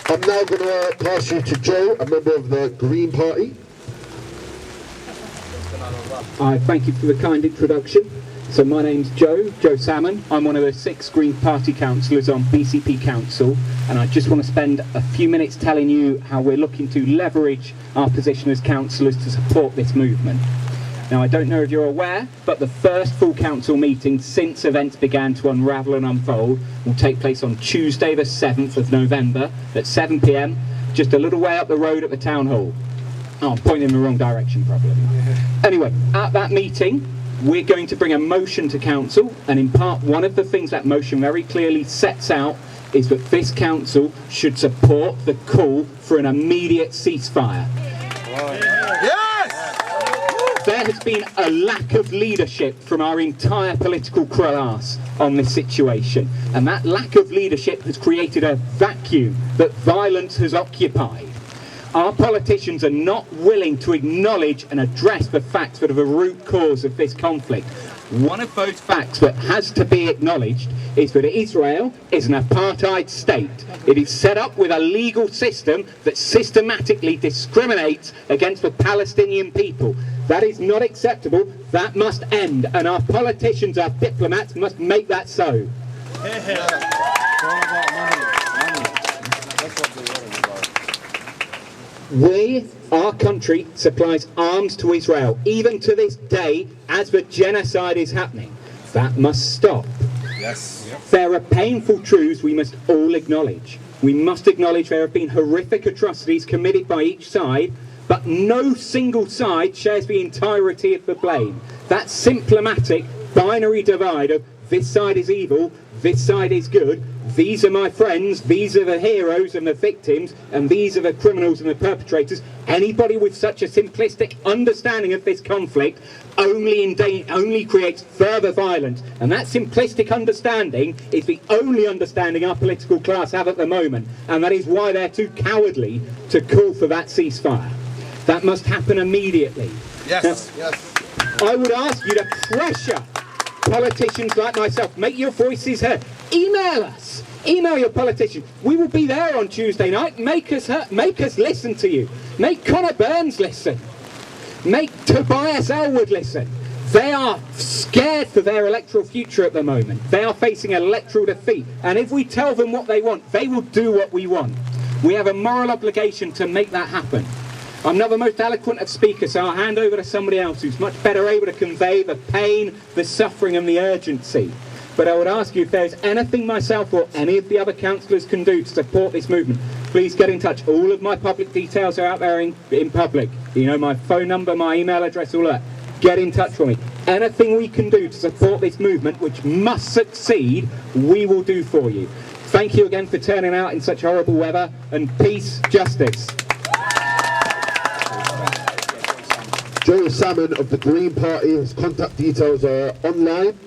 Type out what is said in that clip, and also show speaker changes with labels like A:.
A: I'm now going to pass you to Joe, a member of the Green Party.
B: Thank you for the kind introduction. So my name's Joe Salmon. I'm one of the 6 Green Party councillors on BCP Council, and I just want to spend a few minutes telling you how we're looking to leverage our position as councillors to support this movement. Now, I don't know if you're aware, but the first full council meeting since events began to unravel and unfold will take place on Tuesday the 7th of November at 7 p.m, just a little way up the road at the town hall. Oh, I'm pointing in the wrong direction probably. Anyway, at that meeting, we're going to bring a motion to council, and in part one of the things that motion very clearly sets out is that this council should support the call for an immediate ceasefire. There has been a lack of leadership from our entire political class on this situation, and that lack of leadership has created a vacuum that violence has occupied. Our politicians are not willing to acknowledge and address the facts that are the root cause of this conflict. One of those facts that has to be acknowledged is that Israel is an apartheid state. It is set up with a legal system that systematically discriminates against the Palestinian people. That is not acceptable. That must end, and our politicians, our diplomats, must make that so. Our country supplies arms to Israel, even to this day, as the genocide is happening. That must stop.
C: Yes. Yep.
B: There are painful truths we must all acknowledge. We must acknowledge there have been horrific atrocities committed by each side, but no single side shares the entirety of the blame. That symptomatic binary divide of this side is evil, this side is good, these are my friends, these are the heroes and the victims, and these are the criminals and the perpetrators. Anybody with such a simplistic understanding of this conflict only creates further violence. And that simplistic understanding is the only understanding our political class have at the moment. And that is why they're too cowardly to call for that ceasefire. That must happen immediately.
C: Yes.
B: Now, I would ask you to pressure politicians like myself. Make your voices heard. Email us. Email your politicians. We will be there on Tuesday night. Make us listen to you. Make Connor Burns listen. Make Tobias Elwood listen. They are scared for their electoral future at the moment. They are facing electoral defeat. And if we tell them what they want, they will do what we want. We have a moral obligation to make that happen. I'm not the most eloquent of speakers, so I'll hand over to somebody else who's much better able to convey the pain, the suffering and the urgency. But I would ask you, if there's anything myself or any of the other councillors can do to support this movement, please get in touch. All of my public details are out there in public. You know, my phone number, my email address, all that. Get in touch with me. Anything we can do to support this movement, which must succeed, we will do for you. Thank you again for turning out in such horrible weather, and peace, justice.
A: Joe Salmon of the Green Party, his contact details are online.